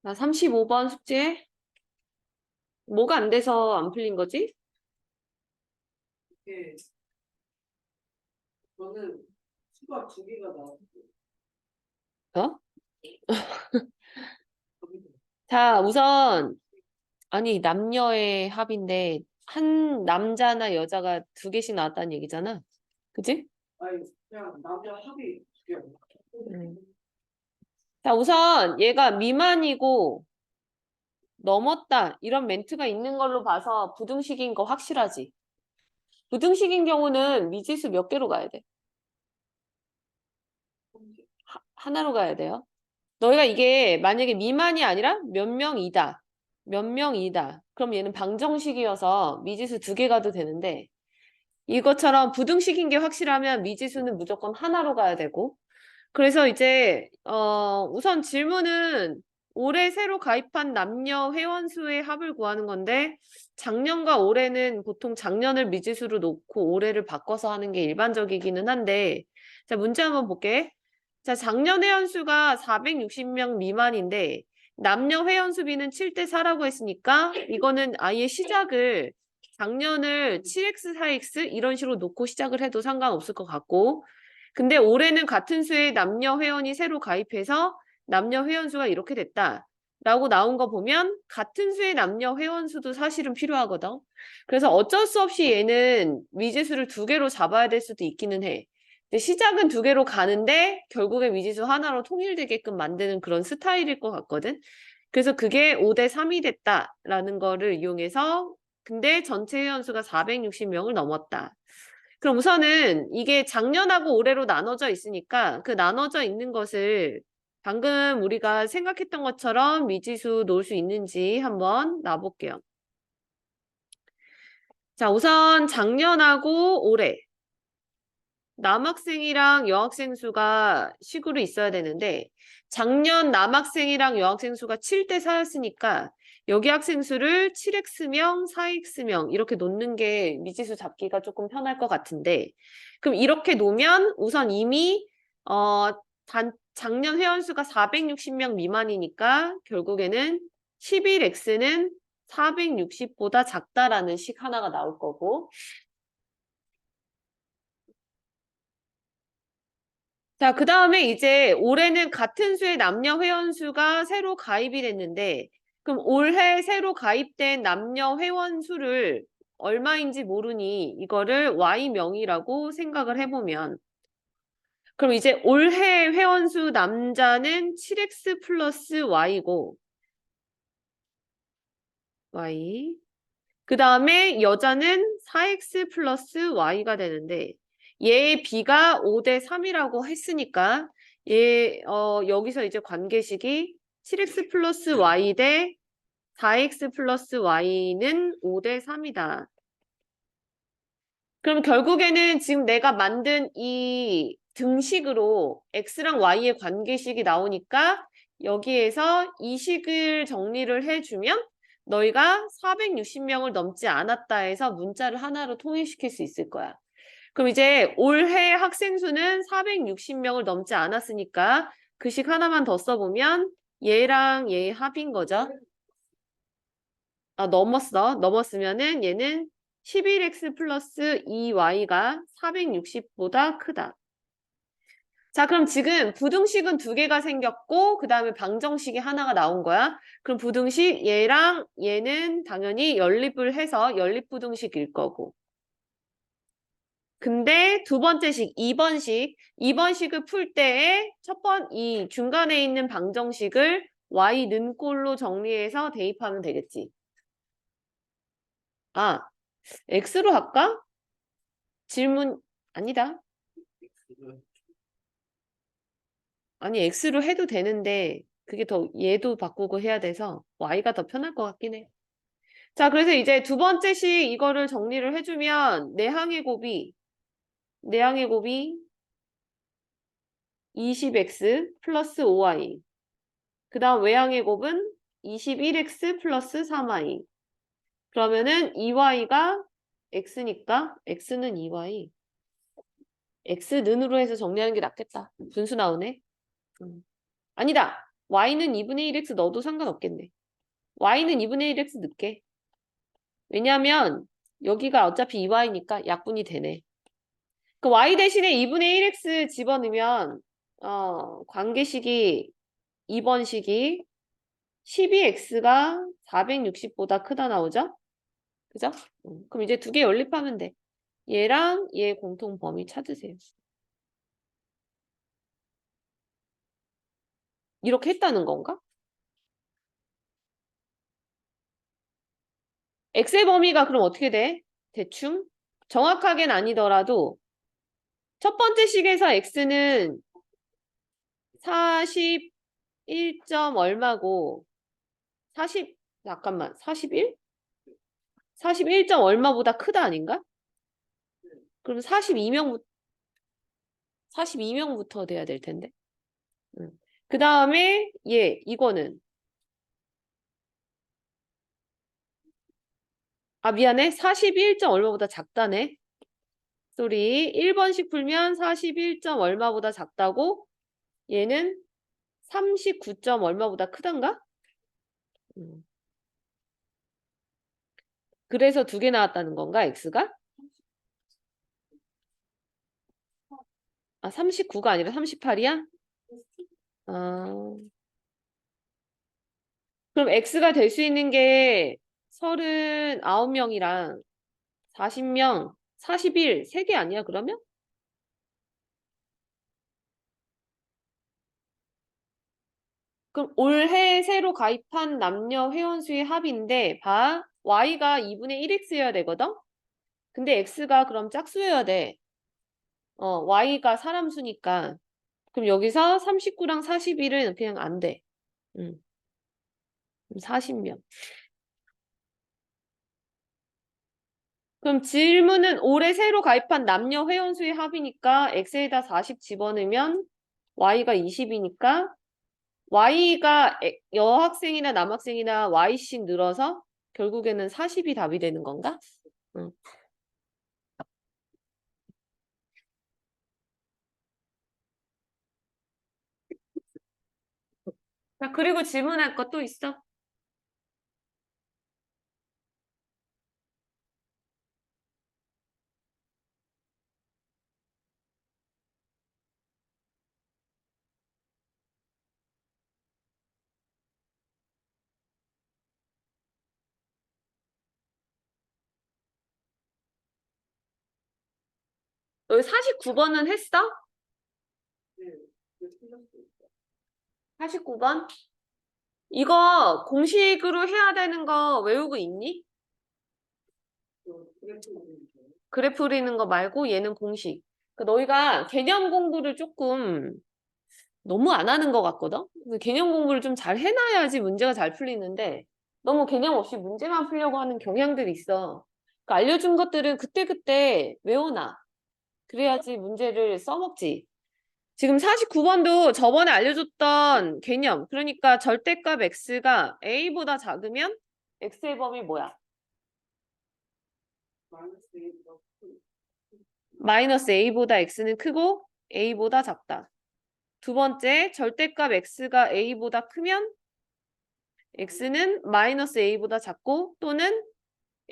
자, 35번 숙제. 뭐가 안 돼서 안 풀린 거지? 네, 저는 수박 2개가 나왔고, 어? 거기도 자, 우선, 아니, 남녀의 합인데, 한 남자나 여자가 두 개씩 나왔다는 얘기잖아. 그치? 아니 그냥 남자 합이 2개. 음. 자, 우선 얘가 미만이고 넘었다. 이런 멘트가 있는 걸로 봐서 부등식인 거 확실하지? 부등식인 경우는 미지수 몇 개로 가야 돼? 하나로 가야 돼요. 너희가 이게 만약에 미만이 아니라 몇 명이다. 몇 명이다. 그럼 얘는 방정식이어서 미지수 두 개 가도 되는데 이것처럼 부등식인 게 확실하면 미지수는 무조건 하나로 가야 되고 그래서 이제 우선 질문은 올해 새로 가입한 남녀 회원 수의 합을 구하는 건데 작년과 올해는 보통 작년을 미지수로 놓고 올해를 바꿔서 하는 게 일반적이기는 한데 자 문제 한번 볼게. 자 작년 회원수가 460명 미만인데 남녀 회원 수비는 7대 4라고 했으니까 이거는 아예 시작을 작년을 7x, 4x 이런 식으로 놓고 시작을 해도 상관없을 것 같고 근데 올해는 같은 수의 남녀 회원이 새로 가입해서 남녀 회원 수가 이렇게 됐다. 라고 나온 거 보면 같은 수의 남녀 회원 수도 사실은 필요하거든. 그래서 어쩔 수 없이 얘는 미지수를 두 개로 잡아야 될 수도 있기는 해. 근데 시작은 두 개로 가는데 결국에 미지수 하나로 통일되게끔 만드는 그런 스타일일 것 같거든. 그래서 그게 5대 3이 됐다라는 거를 이용해서 근데 전체 회원 수가 460명을 넘었다. 그럼 우선은 이게 작년하고 올해로 나눠져 있으니까 그 나눠져 있는 것을 방금 우리가 생각했던 것처럼 미지수 놓을 수 있는지 한번 놔볼게요. 자, 우선 작년하고 올해 남학생이랑 여학생 수가 식으로 있어야 되는데 작년 남학생이랑 여학생 수가 7대 4였으니까 여기 학생 수를 7x명, 4x명 이렇게 놓는 게 미지수 잡기가 조금 편할 것 같은데 그럼 이렇게 놓으면 우선 이미 작년 회원 수가 460명 미만이니까 결국에는 11x는 460보다 작다라는 식 하나가 나올 거고 자, 그 다음에 이제 올해는 같은 수의 남녀 회원 수가 새로 가입이 됐는데, 그럼 올해 새로 가입된 남녀 회원 수를 얼마인지 모르니 이거를 Y명이라고 생각을 해보면, 그럼 이제 올해 회원 수 남자는 7x 플러스 Y고, Y. 그 다음에 여자는 4x 플러스 y가 되는데 얘의 b가 5대 3이라고 했으니까 여기서 이제 관계식이 7x 플러스 y 대 4x 플러스 y는 5대 3이다. 그럼 결국에는 지금 내가 만든 이 등식으로 x랑 y의 관계식이 나오니까 여기에서 이 식을 정리를 해주면 너희가 460명을 넘지 않았다 해서 문자를 하나로 통일시킬 수 있을 거야. 그럼 이제 올해 학생 수는 460명을 넘지 않았으니까 그 식 하나만 더 써보면 얘랑 얘의 합인 거죠. 아, 넘었으면은 얘는 11x 플러스 2y가 460보다 크다. 자, 그럼 지금 부등식은 두 개가 생겼고 그 다음에 방정식이 하나가 나온 거야. 그럼 부등식 얘랑 얘는 당연히 연립을 해서 연립부등식일 거고. 근데 두 번째 식, 2번식을 풀 때에 이 중간에 있는 방정식을 y는 꼴로 정리해서 대입하면 되겠지. 아, x로 할까? 질문 아니다. 아니 x로 해도 되는데 그게 더 얘도 바꾸고 해야 돼서 y가 더 편할 것 같긴 해. 자, 그래서 이제 두 번째 식 이거를 정리를 해주면 내항의 곱이 20x 플러스 5y 그 다음 외항의 곱은 21x 플러스 3y 그러면은 2y가 x니까 x는 2y x는으로 해서 정리하는 게 낫겠다. 분수 나오네. 아니다. y는 2분의 1x 넣어도 상관없겠네. y는 2분의 1x 넣게. 왜냐하면 여기가 어차피 2y니까 약분이 되네. 그 y 대신에 2분의 1x 집어넣으면 관계식이 2번식이 12x가 460보다 크다 나오죠? 그죠? 그럼 이제 두 개 연립하면 돼. 얘랑 얘 공통 범위 찾으세요. 이렇게 했다는 건가? x의 범위가 그럼 어떻게 돼? 대충? 정확하게는 아니더라도 첫 번째 식에서 x는 41점 얼마고 41? 41점 얼마보다 크다 아닌가? 그럼 42명부터 돼야 될 텐데. 그 다음에 이거는 미안해. 41점 얼마보다 작다네. 쏘리. 1번씩 풀면 41점 얼마보다 작다고? 얘는 39점 얼마보다 크단가? 그래서 두 개 나왔다는 건가, x가? 39가 아니라 38이야? 그럼 x가 될 수 있는 게 39명이랑 40명, 41, 세 개 아니야, 그러면? 그럼 올해 새로 가입한 남녀 회원수의 합인데, y가 2분의 1x여야 되거든? 근데 x가 그럼 짝수여야 돼. y가 사람 수니까. 그럼 여기서 39랑 41은 그냥 안 돼. 그럼 40명. 그럼 질문은 올해 새로 가입한 남녀 회원수의 합이니까 x에다 40 집어넣으면 y가 20이니까 y가 여학생이나 남학생이나 y씩 늘어서 결국에는 40이 답이 되는 건가? 응. 자, 그리고 질문할 거 또 있어? 너 49번은 했어? 네, 네, 틀렸어요. 49번? 이거 공식으로 해야 되는 거 외우고 있니? 그래프 그리죠. 그래프 그리는 거 말고 얘는 공식. 너희가 개념 공부를 조금 너무 안 하는 것 같거든? 그래서 개념 공부를 좀 잘 해놔야지 문제가 잘 풀리는데 너무 개념 없이 문제만 풀려고 하는 경향들이 있어. 알려준 것들은 그때그때 외워놔. 그래야지 문제를 써먹지. 지금 49번도 저번에 알려줬던 개념. 그러니까 절대값 x가 a보다 작으면 x의 범위 뭐야? 마이너스 A가 마이너스 a보다 x는 크고 a보다 작다. 두 번째, 절대값 x가 a보다 크면 x는 마이너스 a보다 작고 또는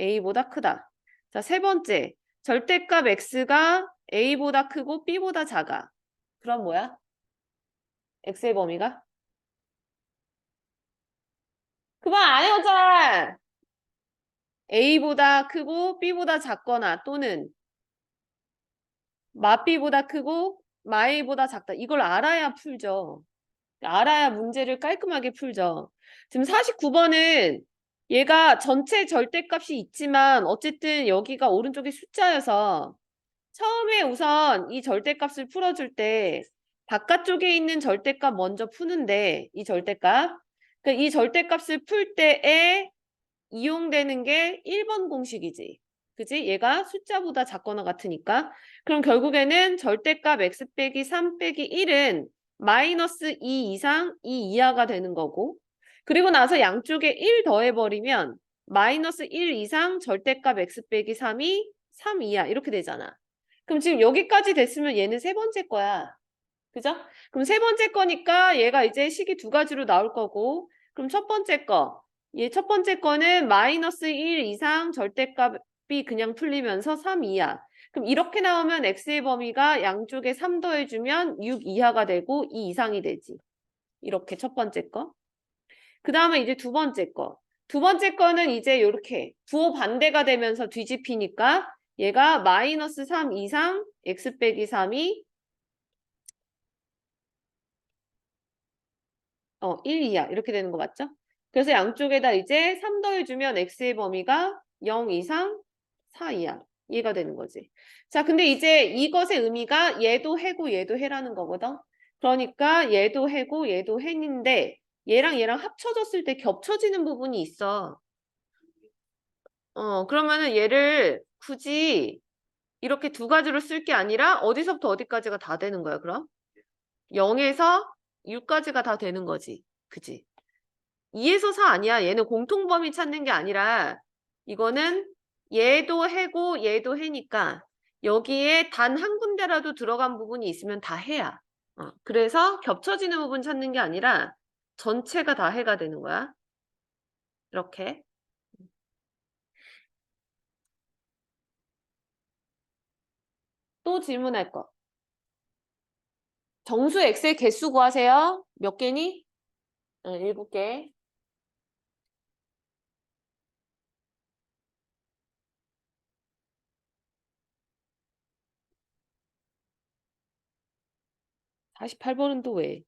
a보다 크다. 자, 세 번째, 절대값 x가 a보다 크고 b보다 작아. 그럼 뭐야? x의 범위가? 그만 안 해오잖아! a보다 크고 b보다 작거나 또는 마b보다 크고 마a보다 작다. 이걸 알아야 풀죠. 알아야 문제를 깔끔하게 풀죠. 지금 49번은 얘가 전체 절대값이 있지만 어쨌든 여기가 오른쪽에 숫자여서 처음에 우선 이 절대값을 풀어줄 때 바깥쪽에 있는 절대값 먼저 푸는데 이 절대값 그러니까 이 절대값을 풀 때에 이용되는 게 1번 공식이지. 그지? 얘가 숫자보다 작거나 같으니까. 그럼 결국에는 절대값 x 빼기 3 빼기 1은 마이너스 2 이상 2 이하가 되는 거고 그리고 나서 양쪽에 1 더해버리면 마이너스 1 이상 절대값 x 빼기 3이 3 이하 이렇게 되잖아. 그럼 지금 여기까지 됐으면 얘는 세 번째 거야. 그죠? 그럼 세 번째 거니까 얘가 이제 식이 두 가지로 나올 거고, 그럼 첫 번째 거, 얘 첫 번째 거는 마이너스 1 이상 절대값이 그냥 풀리면서 3 이하. 그럼 이렇게 나오면 x의 범위가 양쪽에 3 더해주면 6 이하가 되고 2 이상이 되지. 이렇게 첫 번째 거. 그 다음에 이제 두 번째 거. 두 번째 거는 이제 이렇게 부호 반대가 되면서 뒤집히니까 얘가 마이너스 3 이상 x 빼기 3이 1 이하 이렇게 되는 거 맞죠? 그래서 양쪽에다 이제 3 더해주면 x의 범위가 0 이상 4 이하 이해가 되는 거지. 자, 근데 이제 이것의 의미가 얘도 해고 얘도 해라는 거거든. 그러니까 얘도 해고 얘도 해인데 얘랑 얘랑 합쳐졌을 때 겹쳐지는 부분이 있어. 그러면은 얘를 굳이 이렇게 두 가지로 쓸 게 아니라 어디서부터 어디까지가 다 되는 거야, 그럼? 0에서 6까지가 다 되는 거지. 그지? 2에서 4 아니야. 얘는 공통범위 찾는 게 아니라 이거는 얘도 해고 얘도 해니까 여기에 단 한 군데라도 들어간 부분이 있으면 다 해야. 그래서 겹쳐지는 부분 찾는 게 아니라 전체가 다 해가 되는 거야. 이렇게. 또 질문할 거. 정수 x의 개수 구하세요. 몇 개니? 7개. 48번은 또 왜?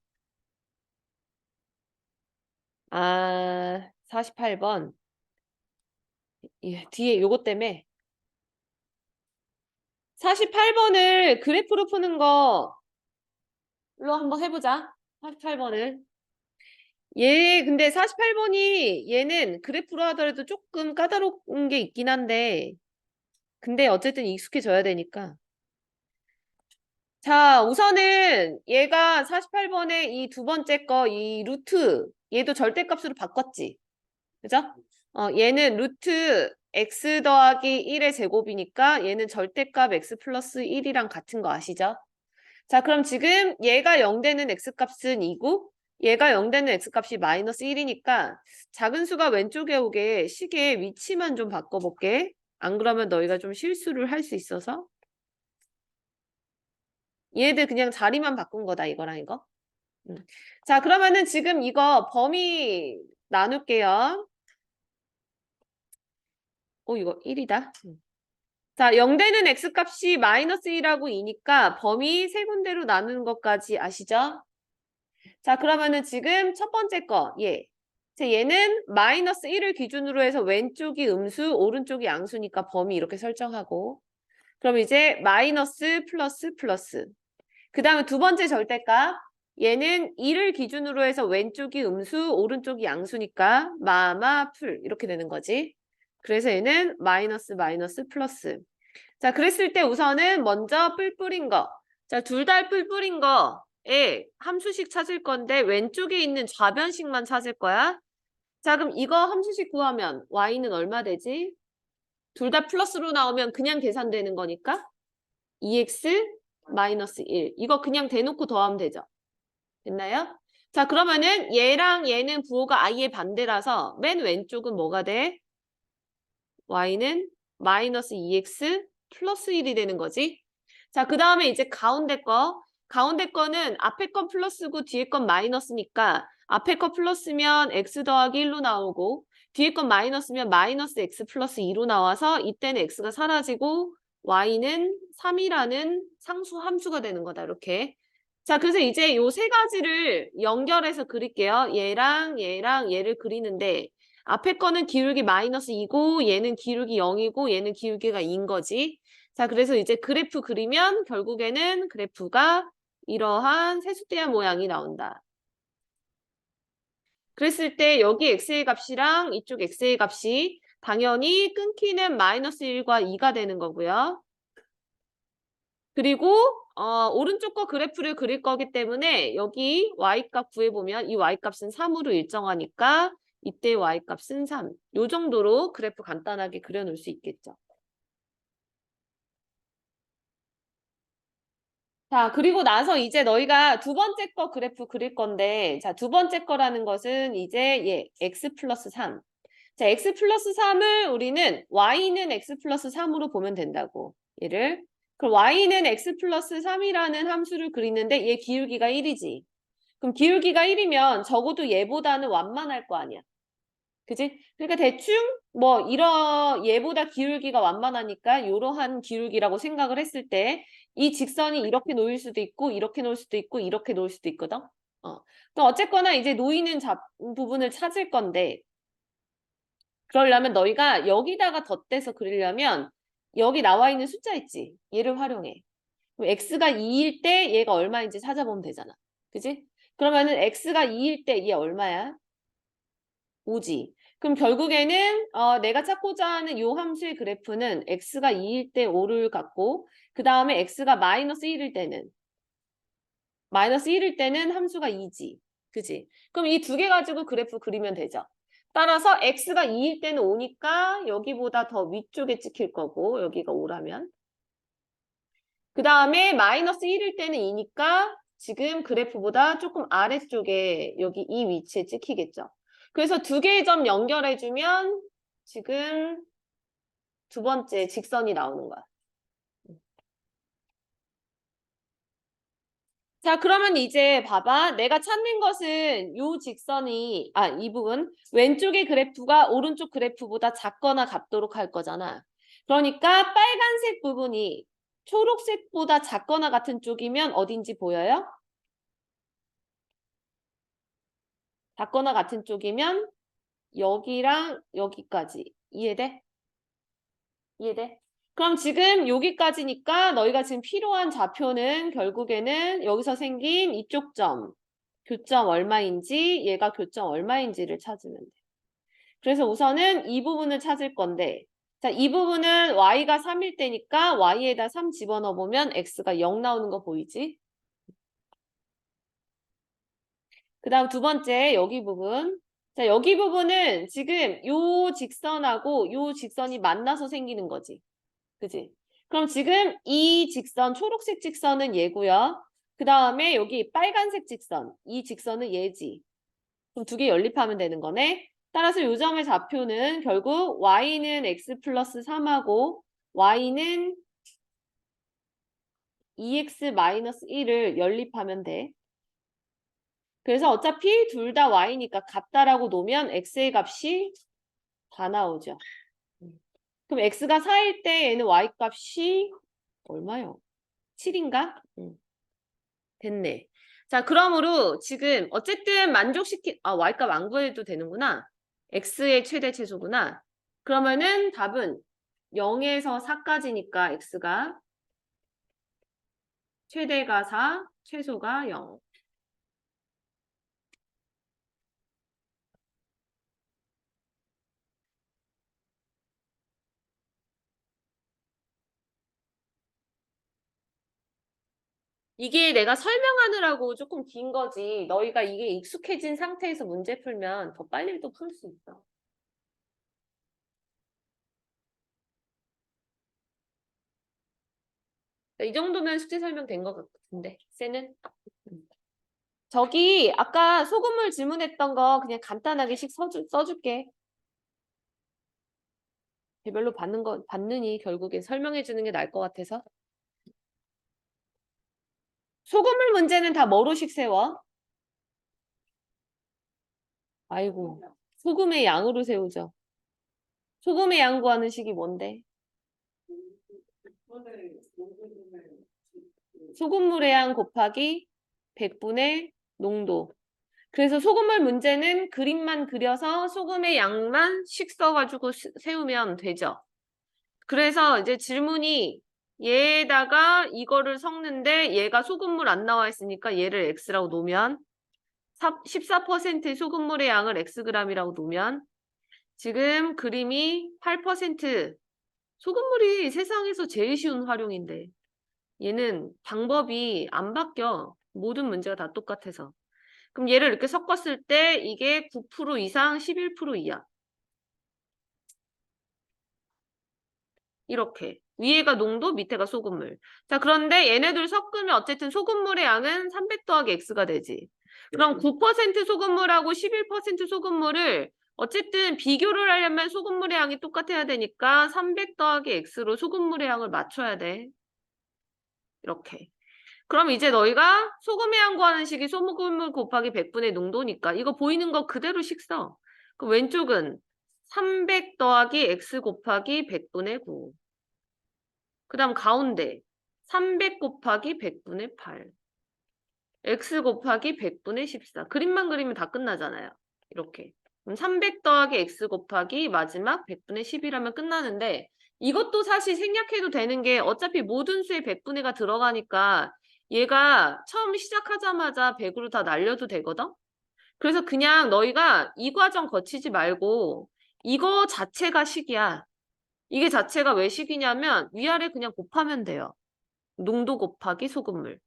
48번. 예, 뒤에 요거 때문에 48번을 그래프로 푸는 거로 한번 해보자. 48번을. 근데 48번이 얘는 그래프로 하더라도 조금 까다로운 게 있긴 한데 근데 어쨌든 익숙해져야 되니까. 자, 우선은 얘가 48번의 이 두 번째 거, 이 루트 얘도 절대값으로 바꿨지. 그죠? 얘는 루트 x 더하기 1의 제곱이니까 얘는 절대값 x 플러스 1이랑 같은 거 아시죠? 자, 그럼 지금 얘가 0 되는 x값은 2고 얘가 0 되는 x값이 마이너스 1이니까 작은 수가 왼쪽에 오게 식의 위치만 좀 바꿔볼게. 안 그러면 너희가 좀 실수를 할 수 있어서. 얘들 그냥 자리만 바꾼 거다, 이거랑 이거. 자, 그러면은 지금 이거 범위 나눌게요. 이거 1이다. 자, 0 되는 x값이 마이너스 1하고 2니까 범위 세 군데로 나누는 것까지 아시죠? 자, 그러면은 지금 첫 번째 거, 얘. 자, 얘는 마이너스 1을 기준으로 해서 왼쪽이 음수, 오른쪽이 양수니까 범위 이렇게 설정하고. 그럼 이제 마이너스 플러스 플러스. 그 다음에 두 번째 절대값. 얘는 2를 기준으로 해서 왼쪽이 음수, 오른쪽이 양수니까 마마 풀 이렇게 되는 거지. 그래서 얘는 마이너스 마이너스 플러스. 자, 그랬을 때 우선은 먼저 뿔뿔인 거. 자, 둘 다 뿔뿔인 거에 함수식 찾을 건데 왼쪽에 있는 좌변식만 찾을 거야. 자, 그럼 이거 함수식 구하면 y는 얼마 되지? 둘 다 플러스로 나오면 그냥 계산되는 거니까 2x 마이너스 1. 이거 그냥 대놓고 더하면 되죠. 됐나요? 자, 그러면은 얘랑 얘는 부호가 a의 반대라서 맨 왼쪽은 뭐가 돼? y는 마이너스 2x 플러스 1이 되는 거지. 자, 그 다음에 이제 가운데 거. 가운데 거는 앞에 건 플러스고 뒤에 건 마이너스니까 앞에 거 플러스면 x 더하기 1로 나오고 뒤에 건 마이너스면 마이너스 x 플러스 2로 나와서 이때는 x가 사라지고 y는 3이라는 상수 함수가 되는 거다. 이렇게. 자, 그래서 이제 요 세 가지를 연결해서 그릴게요. 얘랑 얘랑 얘를 그리는데 앞에 거는 기울기 마이너스 2고 얘는 기울기 0이고 얘는 기울기가 2인 거지. 자, 그래서 이제 그래프 그리면 결국에는 그래프가 이러한 세수대야 모양이 나온다. 그랬을 때 여기 x의 값이랑 이쪽 x의 값이 당연히 끊기는 마이너스 1과 2가 되는 거고요. 그리고 오른쪽 거 그래프를 그릴 거기 때문에 여기 y값 구해보면 이 y값은 3으로 일정하니까 이때 y값은 3. 요 정도로 그래프 간단하게 그려놓을 수 있겠죠. 자, 그리고 나서 이제 너희가 두 번째 거 그래프 그릴 건데, 자, 두 번째 거라는 것은 이제 x 플러스 3. 자, x 플러스 3을 우리는 y는 x 플러스 3으로 보면 된다고. 얘를. 그럼 y는 x 플러스 3이라는 함수를 그리는데 얘 기울기가 1이지. 그럼 기울기가 1이면 적어도 얘보다는 완만할 거 아니야. 그지? 그러니까 대충 뭐 이런 얘보다 기울기가 완만하니까 이러한 기울기라고 생각을 했을 때 이 직선이 이렇게 놓일 수도 있고 이렇게 놓을 수도 있고 이렇게 놓을 수도 있거든. 또 어쨌거나 이제 놓이는 부분을 찾을 건데 그러려면 너희가 여기다가 덧대서 그리려면 여기 나와 있는 숫자 있지? 얘를 활용해. 그럼 x가 2일 때 얘가 얼마인지 찾아보면 되잖아. 그지? 그러면은 x가 2일 때 얘 얼마야? 5지. 그럼 결국에는 내가 찾고자 하는 요 함수의 그래프는 x가 2일 때 5를 갖고 그 다음에 x가 마이너스 1일 때는 함수가 2지. 그지? 그럼 이 두 개 가지고 그래프 그리면 되죠. 따라서 x가 2일 때는 5니까 여기보다 더 위쪽에 찍힐 거고 여기가 5라면 그 다음에 마이너스 1일 때는 2니까 지금 그래프보다 조금 아래쪽에 여기 이 위치에 찍히겠죠. 그래서 두 개의 점 연결해주면 지금 두 번째 직선이 나오는 거야. 자, 그러면 이제 봐봐. 내가 찾는 것은 요 직선이, 이 부분. 왼쪽의 그래프가 오른쪽 그래프보다 작거나 같도록 할 거잖아. 그러니까 빨간색 부분이 초록색보다 작거나 같은 쪽이면 어딘지 보여요? 작거나 같은 쪽이면 여기랑 여기까지. 이해돼? 이해돼? 그럼 지금 여기까지니까 너희가 지금 필요한 좌표는 결국에는 여기서 생긴 이쪽 점, 교점 얼마인지, 얘가 교점 얼마인지를 찾으면 돼. 그래서 우선은 이 부분을 찾을 건데, 자, 이 부분은 y가 3일 때니까 y에다 3 집어넣어 보면 x가 0 나오는 거 보이지? 그 다음 두 번째 여기 부분. 자, 여기 부분은 지금 요 직선하고 요 직선이 만나서 생기는 거지. 그지? 그럼 지금 이 직선, 초록색 직선은 얘고요. 그 다음에 여기 빨간색 직선, 이 직선은 얘지. 그럼 두 개 연립하면 되는 거네. 따라서 요 점의 좌표는 결국 y는 x 플러스 3하고 y는 2x 마이너스 1을 연립하면 돼. 그래서 어차피 둘 다 y니까 같다라고 놓으면 x의 값이 다 나오죠. 그럼 x가 4일 때 얘는 y 값이 얼마요? 7인가? 됐네. 자, 그러므로 지금 어쨌든 y값 안 구해도 되는구나. x의 최대 최소구나. 그러면은 답은 0에서 4까지니까 x가 최대가 4, 최소가 0. 이게 내가 설명하느라고 조금 긴 거지. 너희가 이게 익숙해진 상태에서 문제 풀면 더 빨리 또 풀 수 있어. 이 정도면 숙제 설명 된 것 같은데. 쟤는? 저기 아까 소금물 질문했던 거 그냥 간단하게씩 써줄게. 개별로 받느니 결국에 설명해 주는 게 나을 것 같아서. 소금물 문제는 다 뭐로씩 세워? 아이고, 소금의 양으로 세우죠. 소금의 양 구하는 식이 뭔데? 소금물의 양 곱하기 100분의 농도. 그래서 소금물 문제는 그림만 그려서 소금의 양만 씩 써가지고 세우면 되죠. 그래서 이제 질문이 얘에다가 이거를 섞는데 얘가 소금물 안 나와 있으니까 얘를 x라고 놓으면 14%의 소금물의 양을 xg이라고 놓으면 지금 그림이 8% 소금물이 세상에서 제일 쉬운 활용인데 얘는 방법이 안 바뀌어. 모든 문제가 다 똑같아서. 그럼 얘를 이렇게 섞었을 때 이게 9% 이상 11% 이하. 이렇게. 위에가 농도, 밑에가 소금물. 자, 그런데 얘네들 섞으면 어쨌든 소금물의 양은 300 더하기 X가 되지. 그럼 9% 소금물하고 11% 소금물을 어쨌든 비교를 하려면 소금물의 양이 똑같아야 되니까 300 더하기 X로 소금물의 양을 맞춰야 돼. 이렇게. 그럼 이제 너희가 소금의 양 구하는 식이 소금물 곱하기 100분의 농도니까 이거 보이는 거 그대로씩 써. 그 왼쪽은 300 더하기 X 곱하기 100분의 9. 그 다음 가운데 300 곱하기 100분의 8. X 곱하기 100분의 14. 그림만 그리면 다 끝나잖아요. 이렇게. 그럼 300 더하기 X 곱하기 마지막 100분의 10이라면 끝나는데 이것도 사실 생략해도 되는 게 어차피 모든 수에 100분의가 들어가니까 얘가 처음 시작하자마자 100으로 다 날려도 되거든? 그래서 그냥 너희가 이 과정 거치지 말고 이거 자체가 식이야. 이게 자체가 왜 식이냐면 위아래 그냥 곱하면 돼요. 농도 곱하기 소금물.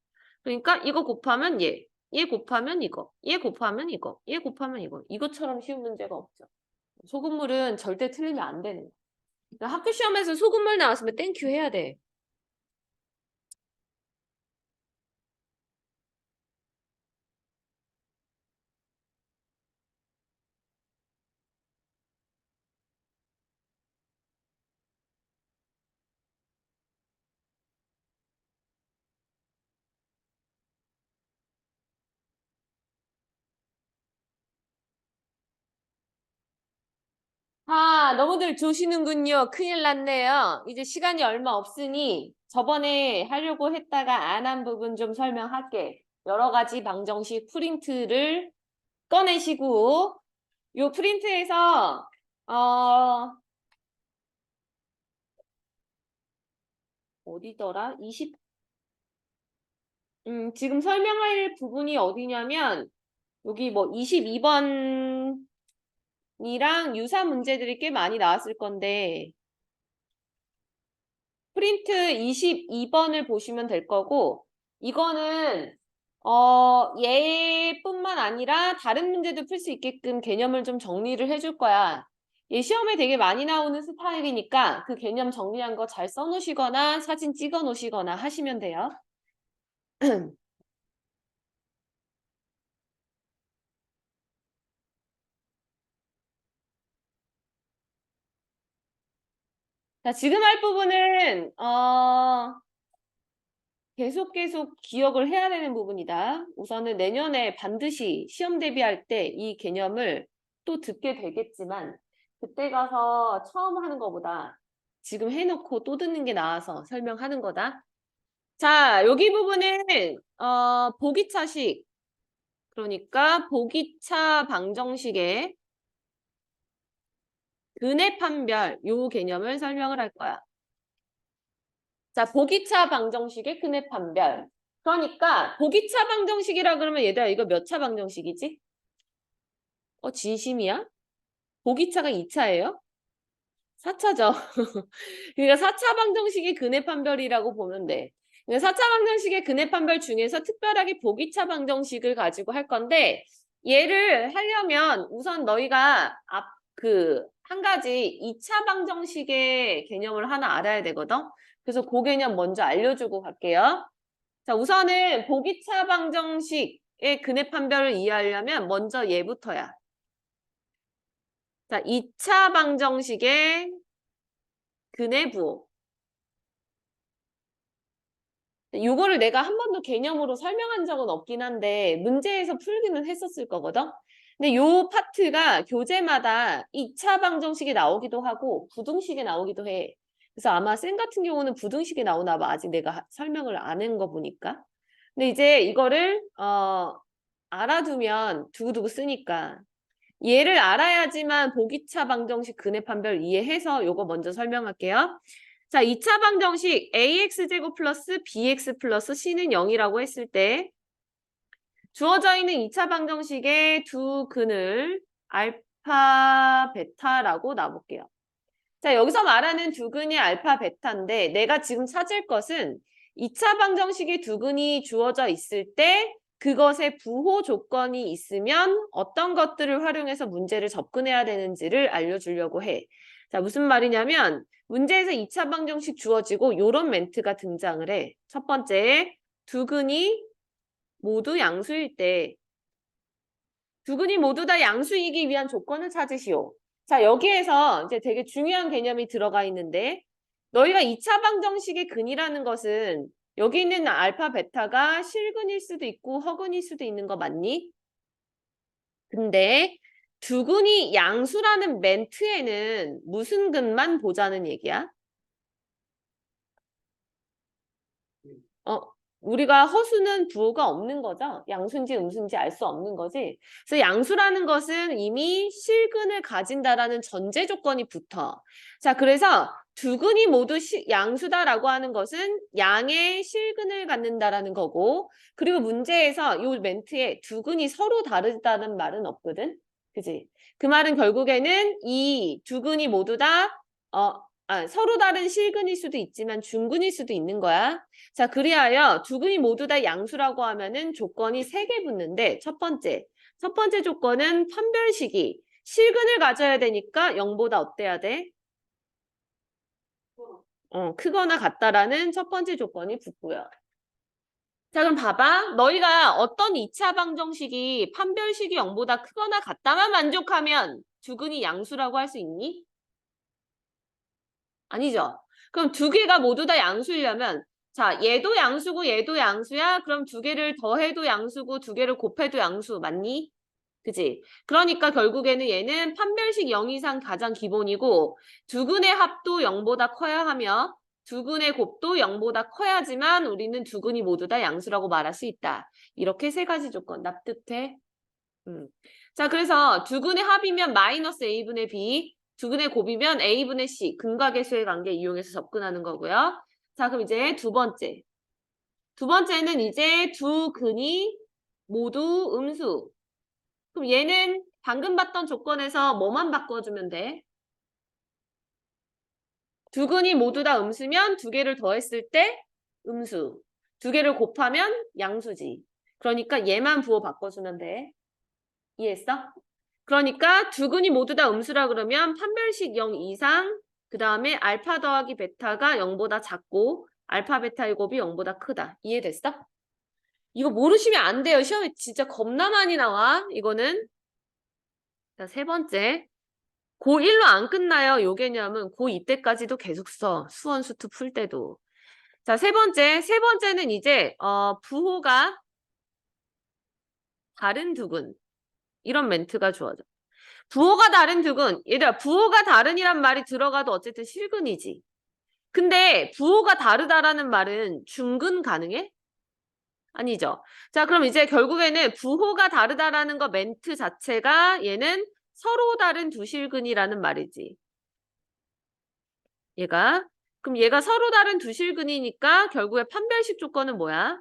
그러니까 이거 곱하면 얘, 얘 곱하면 이거, 얘 곱하면 이거, 얘 곱하면 이거. 이것처럼 쉬운 문제가 없죠. 소금물은 절대 틀리면 안 되는 거야. 그러니까 학교 시험에서 소금물 나왔으면 땡큐 해야 돼. 아, 너무들 조시는군요. 큰일 났네요. 이제 시간이 얼마 없으니 저번에 하려고 했다가 안 한 부분 좀 설명할게. 여러 가지 방정식 프린트를 꺼내시고 요 프린트에서 어디더라? 지금 설명할 부분이 어디냐면 여기 뭐 22번이랑 유사 문제들이 꽤 많이 나왔을 건데 프린트 22번을 보시면 될 거고 이거는 얘뿐만 아니라 다른 문제도 풀 수 있게끔 개념을 좀 정리를 해줄 거야. 얘 시험에 되게 많이 나오는 스타일이니까 그 개념 정리한 거 잘 써놓으시거나 사진 찍어 놓으시거나 하시면 돼요. 자, 지금 할 부분은 계속 기억을 해야 되는 부분이다. 우선은 내년에 반드시 시험 대비할 때 이 개념을 또 듣게 되겠지만 그때 가서 처음 하는 것보다 지금 해놓고 또 듣는 게 나아서 설명하는 거다. 자, 여기 부분은 보기차식, 그러니까 보기차 방정식의 근해 판별 요 개념을 설명을 할 거야. 자, 보기차 방정식의 근해 판별. 그러니까 보기차 방정식이라 그러면 얘들아 이거 몇 차 방정식이지? 진심이야? 보기차가 2차예요? 4차죠. 그러니까 4차 방정식의 근해 판별이라고 보면 돼. 그러니까 4차 방정식의 근해 판별 중에서 특별하게 보기차 방정식을 가지고 할 건데 얘를 하려면 우선 너희가 한 가지 2차 방정식의 개념을 하나 알아야 되거든. 그래서 그 개념 먼저 알려주고 갈게요. 자, 우선은 보기차 방정식의 근해 판별을 이해하려면 먼저 얘부터야. 자, 2차 방정식의 근해 부호. 요거를 내가 한 번도 개념으로 설명한 적은 없긴 한데 문제에서 풀기는 했었을 거거든. 근데 요 파트가 교재마다 2차 방정식이 나오기도 하고 부등식이 나오기도 해. 그래서 아마 쌤 같은 경우는 부등식이 나오나 봐. 아직 내가 설명을 안 한 거 보니까. 근데 이제 이거를 알아두면 두고두고 쓰니까 얘를 알아야지만 보기차 방정식 근해 판별 이해해서 요거 먼저 설명할게요. 자, 2차 방정식 ax제곱 플러스 bx 플러스 c는 0이라고 했을 때 주어져 있는 2차 방정식의 두 근을 알파, 베타라고 놔볼게요. 자, 여기서 말하는 두 근이 알파, 베타인데 내가 지금 찾을 것은 2차 방정식의 두 근이 주어져 있을 때 그것의 부호 조건이 있으면 어떤 것들을 활용해서 문제를 접근해야 되는지를 알려주려고 해. 자, 무슨 말이냐면 문제에서 2차 방정식 주어지고 요런 멘트가 등장을 해. 첫 번째, 두근이 모두 양수일 때 두근이 모두 다 양수이기 위한 조건을 찾으시오. 자, 여기에서 이제 되게 중요한 개념이 들어가 있는데 너희가 2차 방정식의 근이라는 것은 여기 있는 알파, 베타가 실근일 수도 있고 허근일 수도 있는 거 맞니? 근데 두근이 양수라는 멘트에는 무슨 근만 보자는 얘기야? 우리가 허수는 부호가 없는 거죠. 양수인지 음수인지 알 수 없는 거지. 그래서 양수라는 것은 이미 실근을 가진다라는 전제 조건이 붙어. 자, 그래서 두 근이 모두 양수다라고 하는 것은 양의 실근을 갖는다라는 거고, 그리고 문제에서 이 멘트에 두 근이 서로 다르다는 말은 없거든. 그지? 그 말은 결국에는 이 두 근이 모두 다 서로 다른 실근일 수도 있지만 중근일 수도 있는 거야. 자, 그리하여 두 근이 모두 다 양수라고 하면은 조건이 3개 붙는데 첫 번째 조건은 판별식이 실근을 가져야 되니까 0보다 어때야 돼? 크거나 같다라는 첫 번째 조건이 붙고요. 자, 그럼 봐봐. 너희가 어떤 2차 방정식이 판별식이 0보다 크거나 같다만 만족하면 두 근이 양수라고 할 수 있니? 아니죠. 그럼 두 개가 모두 다 양수이려면 자, 얘도 양수고 얘도 양수야. 그럼 두 개를 더해도 양수고 두 개를 곱해도 양수 맞니? 그지? 그러니까 결국에는 얘는 판별식 0 이상 가장 기본이고 두근의 합도 0보다 커야 하며 두근의 곱도 0보다 커야지만 우리는 두근이 모두 다 양수라고 말할 수 있다. 이렇게 3가지 조건 납득돼? 자, 그래서 두근의 합이면 마이너스 a분의 b, 두근의 곱이면 a분의 c, 근과 계수의 관계 이용해서 접근하는 거고요. 자, 그럼 이제 두 번째. 두 번째는 이제 두 근이 모두 음수. 그럼 얘는 방금 봤던 조건에서 뭐만 바꿔주면 돼? 두 근이 모두 다 음수면 두 개를 더했을 때 음수. 두 개를 곱하면 양수지. 그러니까 얘만 부호 바꿔주면 돼. 이해했어? 그러니까 두 근이 모두 다 음수라 그러면 판별식 0 이상, 그 다음에 알파 더하기 베타가 0보다 작고 알파 베타의 곱이 0보다 크다. 이해됐어? 이거 모르시면 안 돼요. 시험에 진짜 겁나 많이 나와. 이거는. 자, 세 번째. 고1로 안 끝나요. 요 개념은 고2 때까지도 계속 써. 수원 수투 풀 때도. 자, 세 번째. 세 번째는 이제 부호가 다른 두 근. 이런 멘트가 주어져. 부호가 다른 두근. 얘들아, 부호가 다른이란 말이 들어가도 어쨌든 실근이지. 근데 부호가 다르다라는 말은 중근 가능해? 아니죠. 자, 그럼 이제 결국에는 부호가 다르다라는 거 멘트 자체가 얘는 서로 다른 두 실근이라는 말이지. 얘가. 그럼 얘가 서로 다른 두 실근이니까 결국에 판별식 조건은 뭐야?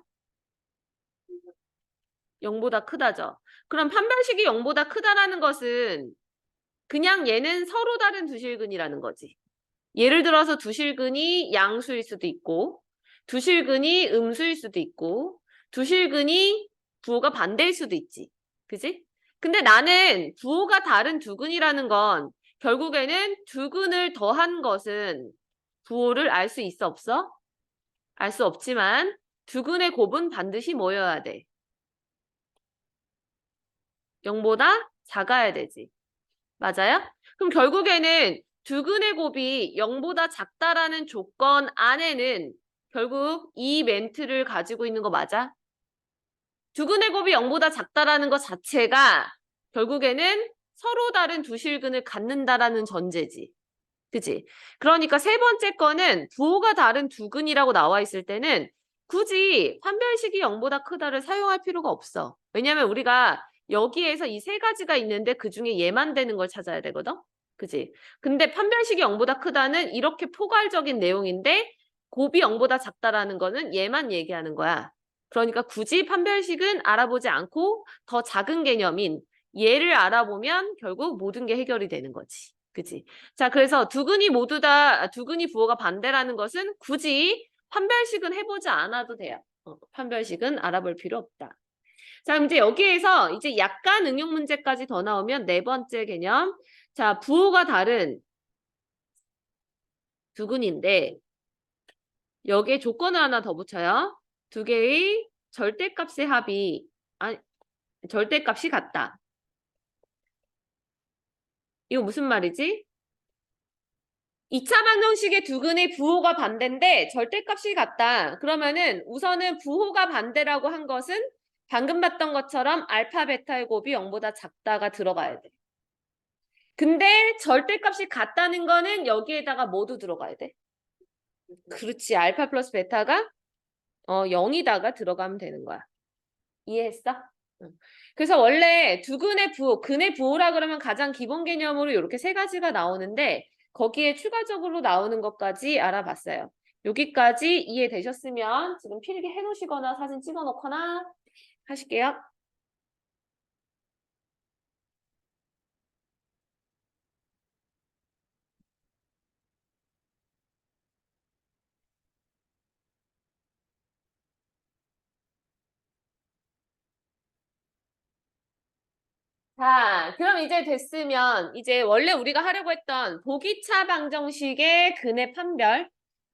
0보다 크다죠. 그럼 판별식이 0보다 크다라는 것은 그냥 얘는 서로 다른 두 실근이라는 거지. 예를 들어서 두 실근이 양수일 수도 있고 두 실근이 음수일 수도 있고 두 실근이 부호가 반대일 수도 있지. 그지? 근데 나는 부호가 다른 두 근이라는 건 결국에는 두 근을 더한 것은 부호를 알 수 있어 없어? 알 수 없지만 두 근의 곱은 반드시 뭐여야 돼? 0보다 작아야 되지. 맞아요? 그럼 결국에는 두근의 곱이 0보다 작다라는 조건 안에는 결국 이 멘트를 가지고 있는 거 맞아? 두근의 곱이 0보다 작다라는 것 자체가 결국에는 서로 다른 두 실근을 갖는다라는 전제지. 그치? 그러니까 세 번째 거는 부호가 다른 두근이라고 나와 있을 때는 굳이 판별식이 0보다 크다를 사용할 필요가 없어. 왜냐면 우리가 여기에서 이 3가지가 있는데 그중에 얘만 되는 걸 찾아야 되거든? 그치? 근데 판별식이 0보다 크다는 이렇게 포괄적인 내용인데 곱이 0보다 작다라는 거는 얘만 얘기하는 거야. 그러니까 굳이 판별식은 알아보지 않고 더 작은 개념인 얘를 알아보면 결국 모든 게 해결이 되는 거지. 그치? 자, 그래서 두 근이 모두 다, 두 근이 부호가 반대라는 것은 굳이 판별식은 해보지 않아도 돼요. 판별식은 알아볼 필요 없다. 자, 그럼 이제 여기에서 이제 약간 응용 문제까지 더 나오면 네 번째 개념. 자, 부호가 다른 두근인데 여기에 조건을 하나 더 붙여요. 두 개의 절대값의 합이 절대값이 같다. 이거 무슨 말이지? 2차 방정식의 두근의 부호가 반대인데 절대값이 같다. 그러면은 우선은 부호가 반대라고 한 것은 방금 봤던 것처럼 알파 베타의 곱이 0보다 작다가 들어가야 돼. 근데 절대값이 같다는 거는 여기에다가 모두 들어가야 돼. 그렇지. 알파 플러스 베타가 0이다가 들어가면 되는 거야. 이해했어? 응. 그래서 원래 두근의 부호, 근의 부호라 그러면 가장 기본 개념으로 이렇게 세 가지가 나오는데 거기에 추가적으로 나오는 것까지 알아봤어요. 여기까지 이해되셨으면 지금 필기 해놓으시거나 사진 찍어놓거나 하실게요. 자, 그럼 이제 됐으면 이제 원래 우리가 하려고 했던 보기차 방정식의 근의 판별.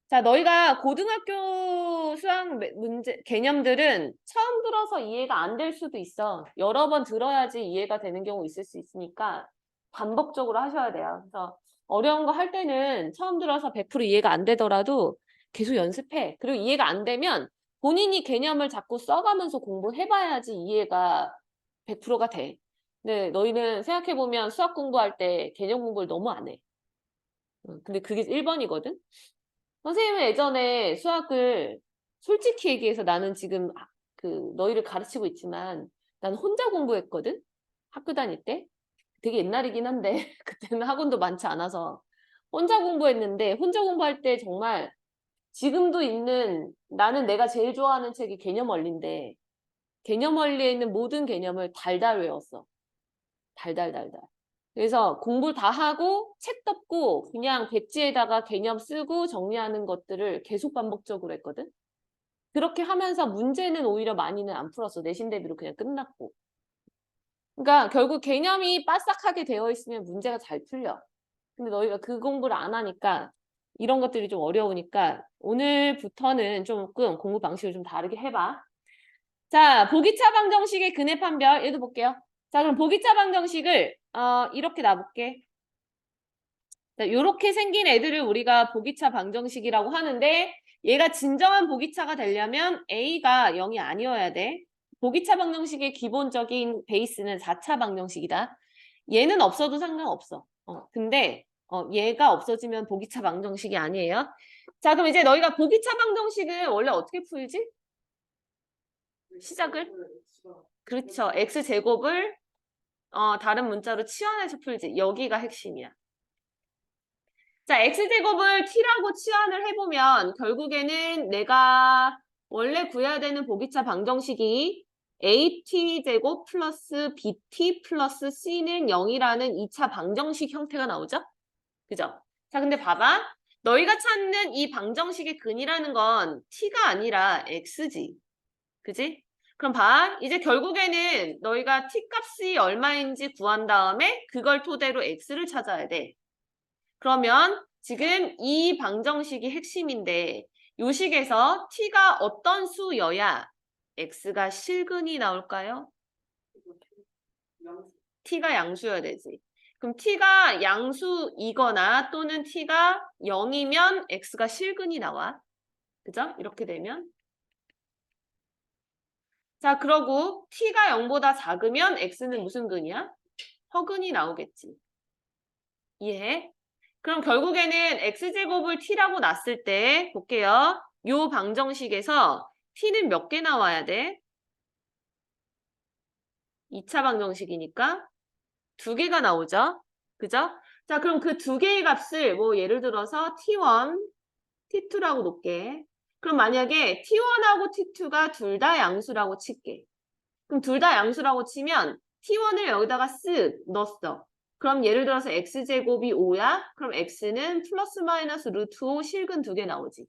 자, 너희가 고등학교 수학 문제 개념들은 처음 들어서 이해가 안 될 수도 있어. 여러 번 들어야지 이해가 되는 경우 있을 수 있으니까 반복적으로 하셔야 돼요. 그래서 어려운 거 할 때는 처음 들어서 100% 이해가 안 되더라도 계속 연습해. 그리고 이해가 안 되면 본인이 개념을 자꾸 써가면서 공부해봐야지 이해가 100%가 돼. 근데 너희는 생각해보면 수학 공부할 때 개념 공부를 너무 안 해. 근데 그게 1번이거든? 선생님은 예전에 수학을 솔직히 얘기해서 나는 지금 그 너희를 가르치고 있지만 나는 혼자 공부했거든? 학교 다닐 때. 되게 옛날이긴 한데 그때는 학원도 많지 않아서 혼자 공부했는데 혼자 공부할 때 정말 지금도 있는 나는 내가 제일 좋아하는 책이 개념 원리인데 개념 원리에 있는 모든 개념을 달달 외웠어. 달달달달. 그래서 공부 다 하고 책 덮고 그냥 백지에다가 개념 쓰고 정리하는 것들을 계속 반복적으로 했거든. 그렇게 하면서 문제는 오히려 많이는 안 풀었어. 내신 대비로 그냥 끝났고. 그러니까 결국 개념이 빠삭하게 되어 있으면 문제가 잘 풀려. 근데 너희가 그 공부를 안 하니까 이런 것들이 좀 어려우니까 오늘부터는 조금 공부 방식을 좀 다르게 해봐. 자, 보기차 방정식의 근해 판별 얘도 볼게요. 자, 그럼 보기차 방정식을 이렇게 놔볼게. 자, 이렇게 생긴 애들을 우리가 보기차 방정식이라고 하는데 얘가 진정한 보기차가 되려면 A가 0이 아니어야 돼. 보기차 방정식의 기본적인 베이스는 4차 방정식이다. 얘는 없어도 상관없어. 근데 얘가 없어지면 보기차 방정식이 아니에요. 자, 그럼 이제 너희가 보기차 방정식을 원래 어떻게 풀지? 시작을? 그렇죠. x제곱을 다른 문자로 치환해서 풀지. 여기가 핵심이야. 자, x제곱을 t라고 치환을 해보면 결국에는 내가 원래 구해야 되는 보기차 방정식이 at제곱 플러스 bt 플러스 c는 0이라는 2차 방정식 형태가 나오죠? 그죠? 자, 근데 봐봐. 너희가 찾는 이 방정식의 근이라는 건 t가 아니라 x지. 그지? 그럼 봐. 이제 결국에는 너희가 t값이 얼마인지 구한 다음에 그걸 토대로 x를 찾아야 돼. 그러면 지금 이 방정식이 핵심인데 요 식에서 t가 어떤 수여야 x가 실근이 나올까요? t가 양수여야 되지. 그럼 t가 양수이거나 또는 t가 0이면 x가 실근이 나와. 그죠? 이렇게 되면. 자, 그러고 t가 0보다 작으면 x는 무슨 근이야? 허근이 나오겠지. 이해해? 그럼 결국에는 x제곱을 t라고 놨을 때 볼게요. 요 방정식에서 t는 몇 개 나와야 돼? 2차 방정식이니까 2개가 나오죠? 그죠? 자, 그럼 그 2개의 값을 뭐 예를 들어서 t1, t2라고 놓게. 그럼 만약에 t1하고 t2가 둘 다 양수라고 칠게. 그럼 둘 다 양수라고 치면 t1을 여기다가 쓱 넣었어. 그럼 예를 들어서 x제곱이 5야? 그럼 x는 플러스 마이너스 루트 5 실근 2개 나오지.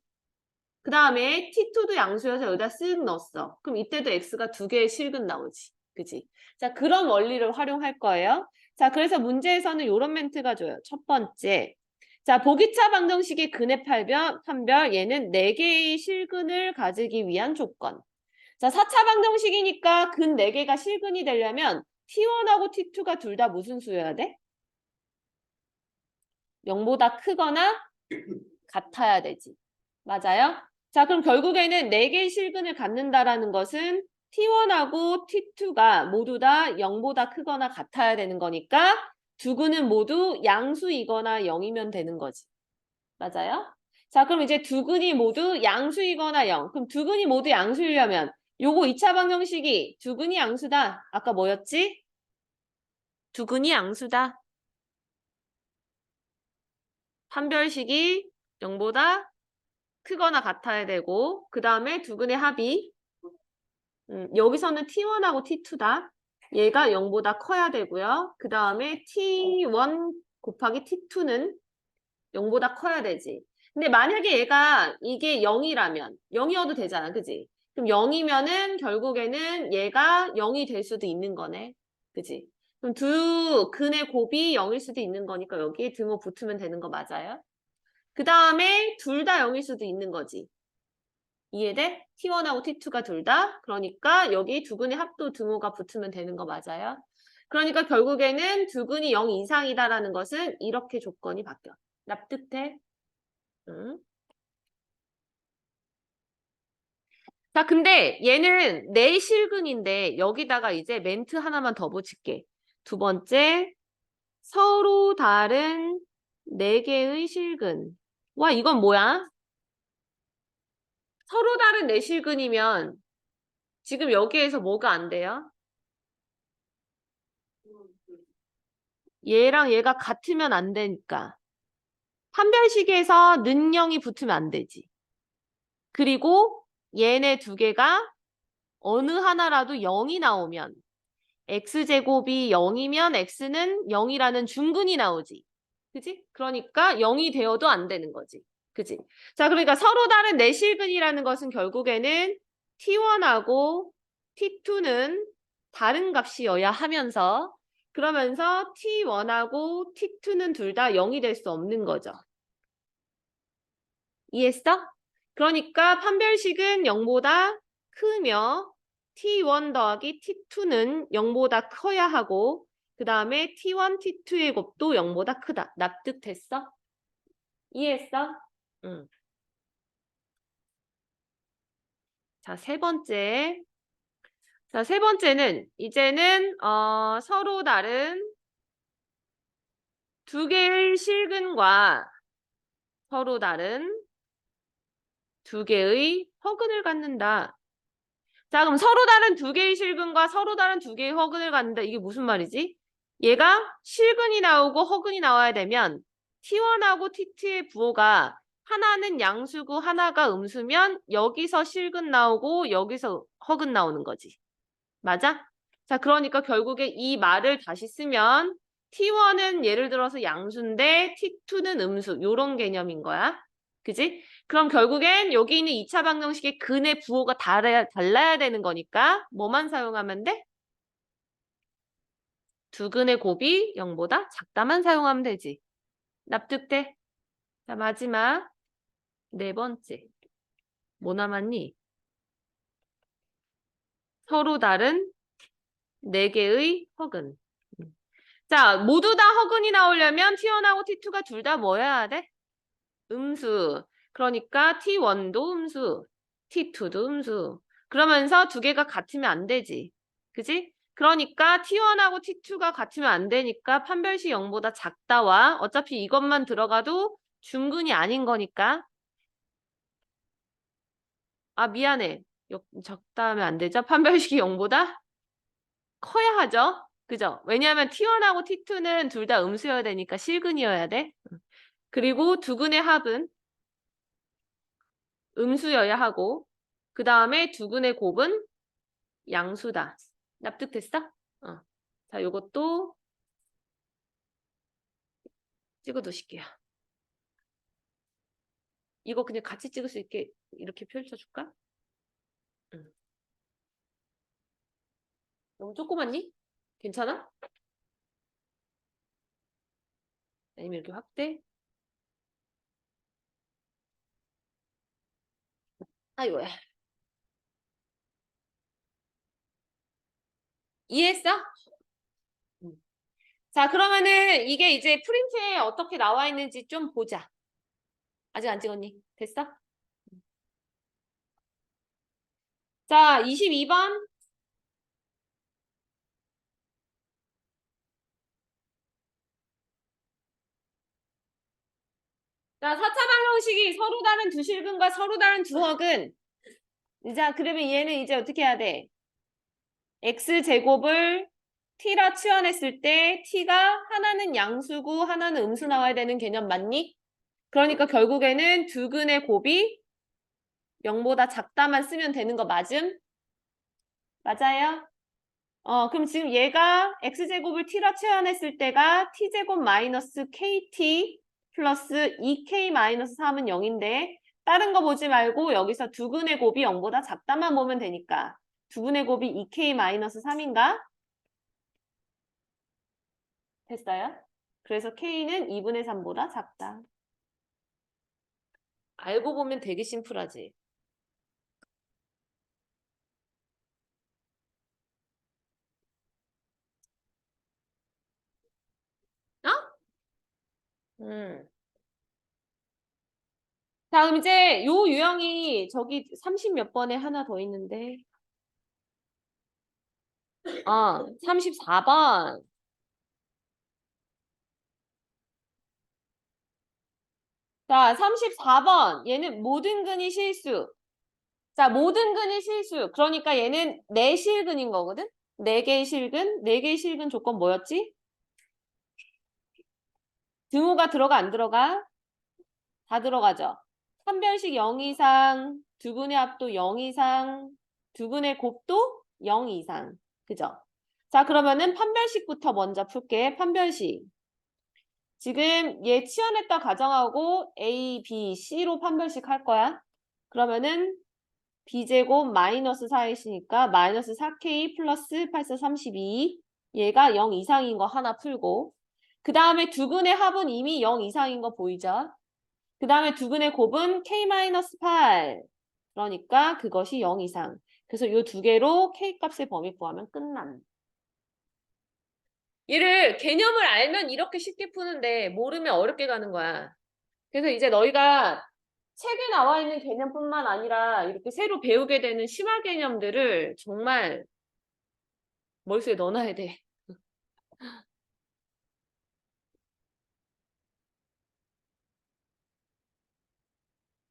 그 다음에 t2도 양수여서 여기다 쓱 넣었어. 그럼 이때도 x가 2개의 실근 나오지. 그지? 자, 그런 원리를 활용할 거예요. 자, 그래서 문제에서는 이런 멘트가 줘요. 첫 번째. 자, 보기차 방정식의 근의 판별, 얘는 4개의 실근을 가지기 위한 조건. 자, 4차 방정식이니까 근 4개가 실근이 되려면 T1하고 T2가 둘 다 무슨 수여야 돼? 0보다 크거나 같아야 되지. 맞아요? 자, 그럼 결국에는 4개의 실근을 갖는다라는 것은 T1하고 T2가 모두 다 0보다 크거나 같아야 되는 거니까 두 근은 모두 양수이거나 0이면 되는 거지. 맞아요? 자, 그럼 이제 두 근이 모두 양수이거나 0. 그럼 두 근이 모두 양수이려면 요거 2차 방정식이 두 근이 양수다. 아까 뭐였지? 두 근이 양수다. 판별식이 0보다 크거나 같아야 되고 그 다음에 두 근의 합이 여기서는 T1하고 T2다. 얘가 0보다 커야 되고요. 그 다음에 T1 곱하기 T2는 0보다 커야 되지. 근데 만약에 얘가 이게 0이라면 0이어도 되잖아. 그지? 그럼 0이면은 결국에는 얘가 0이 될 수도 있는 거네. 그지? 그럼 두 근의 곱이 0일 수도 있는 거니까 여기에 등호 붙으면 되는 거 맞아요? 그 다음에 둘 다 0일 수도 있는 거지. 이해돼? T1하고 T2가 둘 다. 그러니까 여기 두 근의 합도 등호가 붙으면 되는 거 맞아요? 그러니까 결국에는 두 근이 0 이상이다라는 것은 이렇게 조건이 바뀌어. 납득돼? 응? 자, 근데 얘는 내실근인데 여기다가 이제 멘트 하나만 더 붙일게. 두 번째, 서로 다른 4개의 실근. 와, 이건 뭐야? 서로 다른 내실근이면 지금 여기에서 뭐가 안 돼요? 얘랑 얘가 같으면 안 되니까. 판별식에서 는영이 붙으면 안 되지. 그리고 얘네 두 개가 어느 하나라도 0이 나오면 x제곱이 0이면 x는 0이라는 중근이 나오지. 그지? 그러니까 0이 되어도 안 되는 거지. 그지? 자, 그러니까 서로 다른 내실근이라는 것은 결국에는 T1하고 T2는 다른 값이어야 하면서 그러면서 T1하고 T2는 둘 다 0이 될 수 없는 거죠. 이해했어? 그러니까 판별식은 0보다 크며 T1 더하기 T2는 0보다 커야 하고 그 다음에 T1, T2의 곱도 0보다 크다. 납득됐어? 이해했어? 응. 자, 세 번째. 자, 세 번째는 이제는 서로 다른 두 개의 실근과 서로 다른 두 개의 허근을 갖는다. 자, 그럼 서로 다른 두 개의 실근과 서로 다른 두 개의 허근을 갖는다. 이게 무슨 말이지? 얘가 실근이 나오고 허근이 나와야 되면 T1하고 T2의 부호가 하나는 양수고 하나가 음수면 여기서 실근 나오고 여기서 허근 나오는 거지. 맞아? 자, 그러니까 결국에 이 말을 다시 쓰면 T1은 예를 들어서 양수인데 T2는 음수. 요런 개념인 거야. 그지? 그럼 결국엔 여기 있는 2차 방정식의 근의 부호가 달라야 되는 거니까 뭐만 사용하면 돼? 두 근의 곱이 0보다 작다만 사용하면 되지. 납득돼? 자, 마지막 네 번째. 뭐 남았니? 서로 다른 4개의 허근. 자, 모두 다 허근이 나오려면 T1하고 T2가 둘 다 뭐 해야 돼? 음수. 그러니까 T1도 음수, T2도 음수. 그러면서 두 개가 같으면 안 되지. 그지? 그러니까 T1하고 T2가 같으면 안 되니까 판별식 0보다 작다와 어차피 이것만 들어가도 중근이 아닌 거니까. 아, 미안해. 적다 하면 안 되죠? 판별식이 0보다 커야 하죠? 그죠? 왜냐하면 T1하고 T2는 둘 다 음수여야 되니까 실근이어야 돼. 그리고 두 근의 합은 음수여야 하고 그 다음에 두 근의 곱은 양수다. 납득됐어? 자, 요것도 찍어두실게요. 이거 그냥 같이 찍을 수 있게 이렇게 펼쳐줄까? 응. 너무 조그맣니? 괜찮아? 아니면 이렇게 확대? 아이고야. 이해했어? 자, 그러면은 이게 이제 프린트에 어떻게 나와 있는지 좀 보자. 아직 안 찍었니? 됐어? 자, 22번. 자, 4차 방정식이 서로 다른 두 실근과 서로 다른 두 획은 자, 그러면 얘는 이제 어떻게 해야 돼? x제곱을 t라 치환했을 때 t가 하나는 양수고 하나는 음수 나와야 되는 개념 맞니? 그러니까 결국에는 두 근의 곱이 0보다 작다만 쓰면 되는 거 맞음? 맞아요? 그럼 지금 얘가 x제곱을 t라 치환했을 때가 t제곱 마이너스 kt 플러스 2k 마이너스 3은 0인데 다른 거 보지 말고 여기서 두 근의 곱이 0보다 작다만 보면 되니까 두 근의 곱이 2k 마이너스 3인가? 됐어요? 그래서 k는 2분의 3보다 작다. 알고 보면 되게 심플하지. 어? 음. 다음 이제 요 유형이 저기 30 몇 번에 하나 더 있는데 34번. 자, 34번. 얘는 모든 근이 실수. 자, 모든 근이 실수. 그러니까 얘는 내실근인 거거든? 네 개의 실근. 네 개의 실근 조건 뭐였지? 등호가 들어가 안 들어가? 다 들어가죠. 판별식 0 이상, 두 근의 합도 0 이상, 두 근의 곱도 0 이상. 그죠? 자, 그러면은 판별식부터 먼저 풀게. 판별식. 지금 얘 치환했다 가정하고 A, B, C로 판별식 할 거야. 그러면은 b제곱 마이너스 4이시니까 마이너스 4k 플러스 8, 4, 32 얘가 0 이상인 거 하나 풀고 그 다음에 두 근의 합은 이미 0 이상인 거 보이죠? 그 다음에 두 근의 곱은 k 마이너스 8 그러니까 그것이 0 이상. 그래서 이 두 개로 k 값의 범위 구하면 끝남. 얘를 개념을 알면 이렇게 쉽게 푸는데 모르면 어렵게 가는 거야. 그래서 이제 너희가 책에 나와 있는 개념뿐만 아니라 이렇게 새로 배우게 되는 심화 개념들을 정말 머릿속에 넣어놔야 돼.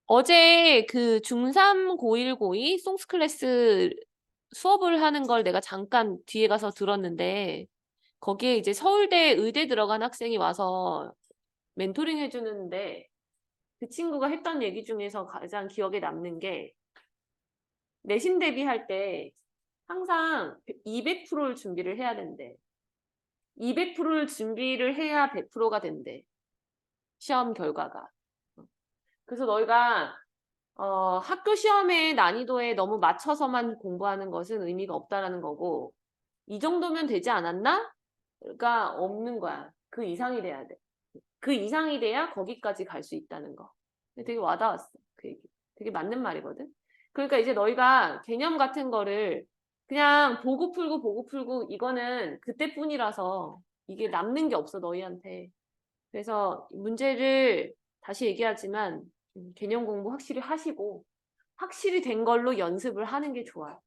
어제 그 중3, 고1, 고2 송스 클래스 수업을 하는 걸 내가 잠깐 뒤에 가서 들었는데 거기에 이제 서울대 의대 들어간 학생이 와서 멘토링 해주는데 그 친구가 했던 얘기 중에서 가장 기억에 남는 게 내신 대비할 때 항상 200%를 준비를 해야 된대. 200%를 준비를 해야 100%가 된대. 시험 결과가. 그래서 너희가 학교 시험의 난이도에 너무 맞춰서만 공부하는 것은 의미가 없다라는 거고 이 정도면 되지 않았나? 가 없는 거야. 그 이상이 돼야 돼. 그 이상이 돼야 거기까지 갈 수 있다는 거. 되게 와닿았어. 그 얘기. 되게 맞는 말이거든. 그러니까 이제 너희가 개념 같은 거를 그냥 보고 풀고 이거는 그때뿐이라서 이게 남는 게 없어 너희한테. 그래서 문제를 다시 얘기하지만 개념 공부 확실히 하시고 확실히 된 걸로 연습을 하는 게 좋아.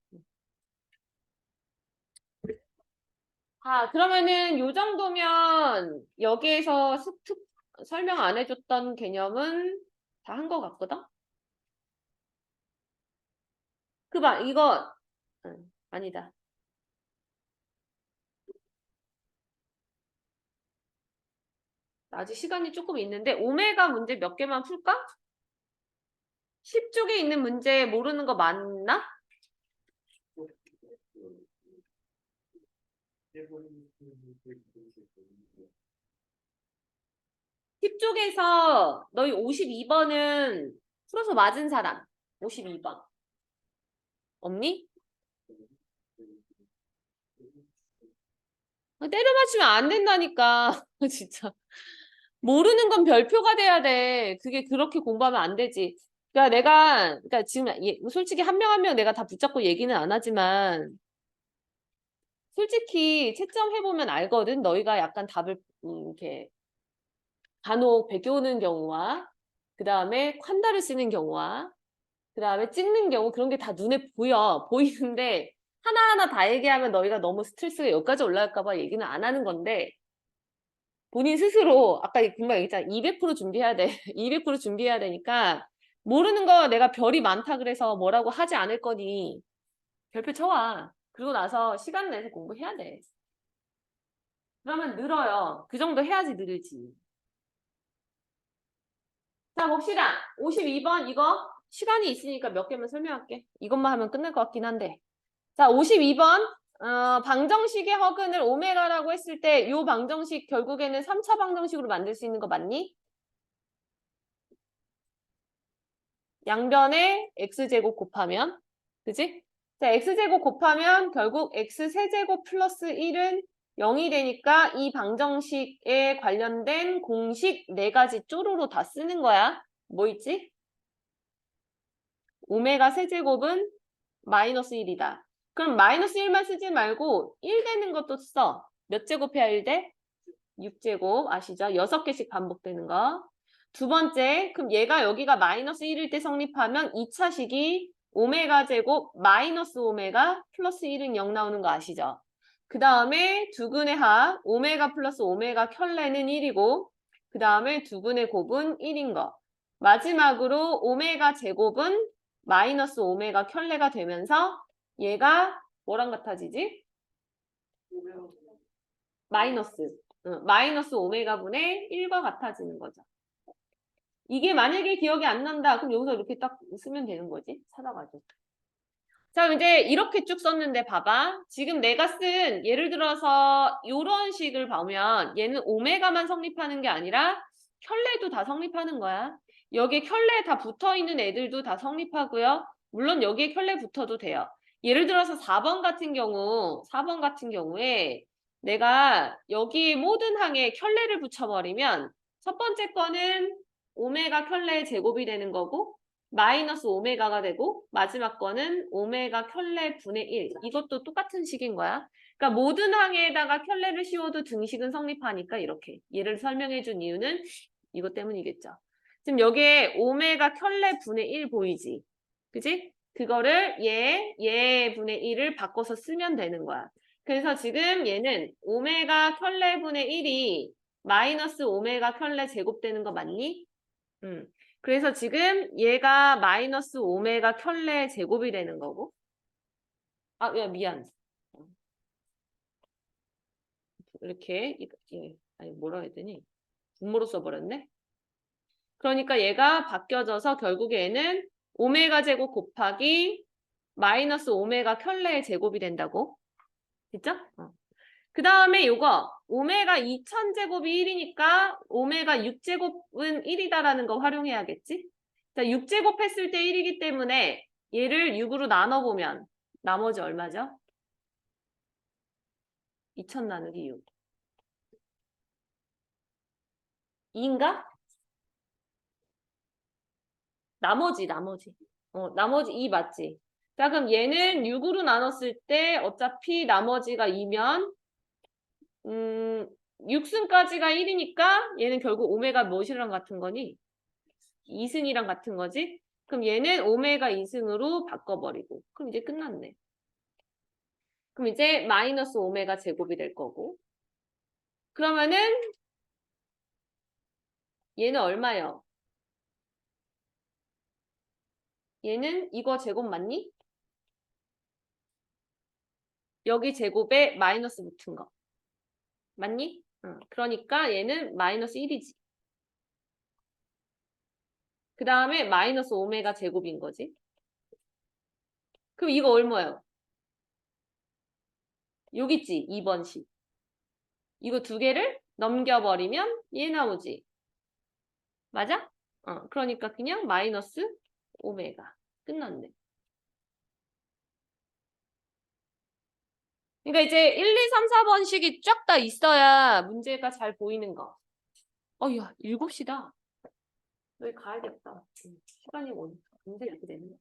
그러면은 요 정도면 여기에서 설명 안 해줬던 개념은 다 한 것 같거든? 이거 아니다. 아직 시간이 조금 있는데 오메가 문제 몇 개만 풀까? 10쪽에 있는 문제 모르는 거 맞나? 10쪽에서 너희 52번은 풀어서 맞은 사람 52번 없니? 때려 맞추면 안 된다니까 진짜 모르는 건 별표가 돼야 돼. 그게 그렇게 공부하면 안 되지. 그러니까 그러니까 지금 솔직히 한 명 한 명 내가 다 붙잡고 얘기는 안 하지만 솔직히 채점해보면 알거든. 너희가 약간 답을 이렇게 간혹 베껴오는 경우와 그 다음에 콴다를 쓰는 경우와 그 다음에 찍는 경우 그런 게 다 눈에 보이는데 하나하나 다 얘기하면 너희가 너무 스트레스가 여기까지 올라갈까 봐 얘기는 안 하는 건데 본인 스스로 아까 금방 얘기했잖아. 200% 준비해야 돼. 200% 준비해야 되니까 모르는 거 내가 별이 많다 그래서 뭐라고 하지 않을 거니 별표 쳐와. 그리고 나서 시간 내서 공부해야 돼. 그러면 늘어요. 그 정도 해야지 늘지. 자, 봅시다. 52번 이거 시간이 있으니까 몇 개만 설명할게. 이것만 하면 끝날 것 같긴 한데. 자, 52번. 방정식의 허근을 오메가라고 했을 때 이 방정식 결국에는 3차 방정식으로 만들 수 있는 거 맞니? 양변에 x제곱 곱하면 그지? 자, x제곱 곱하면 결국 x세제곱 플러스 1은 0이 되니까 이 방정식에 관련된 공식 4가지 쪼로로 다 쓰는 거야. 뭐 있지? 오메가 세제곱은 마이너스 1이다. 그럼 마이너스 1만 쓰지 말고 1 되는 것도 써. 몇 제곱해야 1 돼? 6제곱 아시죠? 6개씩 반복되는 거. 두 번째, 그럼 얘가 여기가 마이너스 1일 때 성립하면 2차식이 오메가 제곱 마이너스 오메가 플러스 1은 0 나오는 거 아시죠? 그 다음에 두근의 합 오메가 플러스 오메가 켤레는 1이고 그 다음에 두근의 곱은 1인 거. 마지막으로 오메가 제곱은 마이너스 오메가 켤레가 되면서 얘가 뭐랑 같아지지? 마이너스. 마이너스 오메가분의 1과 같아지는 거죠. 이게 만약에 기억이 안 난다. 그럼 여기서 이렇게 딱 쓰면 되는 거지. 찾아가지고. 자, 그럼 이제 이렇게 쭉 썼는데 봐봐. 지금 내가 쓴 예를 들어서 이런 식을 보면 얘는 오메가만 성립하는 게 아니라 켤레도 다 성립하는 거야. 여기에 켤레 다 붙어있는 애들도 다 성립하고요. 물론 여기에 켤레 붙어도 돼요. 예를 들어서 4번 같은 경우에 내가 여기 모든 항에 켤레를 붙여버리면 첫 번째 거는 오메가 켤레 제곱이 되는 거고 마이너스 오메가가 되고 마지막 거는 오메가 켤레 분의 1. 이것도 똑같은 식인 거야. 그러니까 모든 항에다가 켤레를 씌워도 등식은 성립하니까 이렇게. 얘를 설명해 준 이유는 이것 때문이겠죠. 지금 여기에 오메가 켤레 분의 1 보이지? 그지? 그거를 얘 분의 1을 바꿔서 쓰면 되는 거야. 그래서 지금 얘는 오메가 켤레 분의 1이 마이너스 오메가 켤레 제곱되는 거 맞니? 그래서 지금 얘가 마이너스 오메가 켤레 제곱이 되는 거고. 아, 야, 미안. 이렇게, 아니, 뭐라 해야 되니? 분모로 써버렸네? 그러니까 얘가 바뀌어져서 결국에 얘는 오메가 제곱 곱하기 마이너스 오메가 켤레 제곱이 된다고. 됐죠? 그 다음에 요거 오메가 2000제곱이 1이니까 오메가 6제곱은 1이다라는 거 활용해야겠지? 자, 6제곱 했을 때 1이기 때문에 얘를 6으로 나눠보면 나머지 얼마죠? 2000 나누기 6. 2인가? 나머지. 나머지 2 맞지? 자, 그럼 얘는 6으로 나눴을 때 어차피 나머지가 2면 6승까지가 1이니까 얘는 결국 오메가 무엇이랑 같은 거니? 2승이랑 같은 거지? 그럼 얘는 오메가 2승으로 바꿔버리고. 그럼 이제 끝났네. 그럼 이제 마이너스 오메가 제곱이 될 거고. 그러면은 얘는 얼마요? 얘는 이거 제곱 맞니? 여기 제곱에 마이너스 붙은 거. 맞니? 그러니까 얘는 마이너스 1이지. 그 다음에 마이너스 오메가 제곱인 거지. 그럼 이거 얼마예요? 여기 있지, 2번식. 이거 두 개를 넘겨버리면 얘 나오지. 맞아? 그러니까 그냥 마이너스 오메가. 끝났네. 그러니까 이제 1, 2, 3, 4번식이 쫙 다 있어야 문제가 잘 보이는 거. 야, 7시다. 여기 가야겠다. 시간이 언제 이렇게 되는 거야?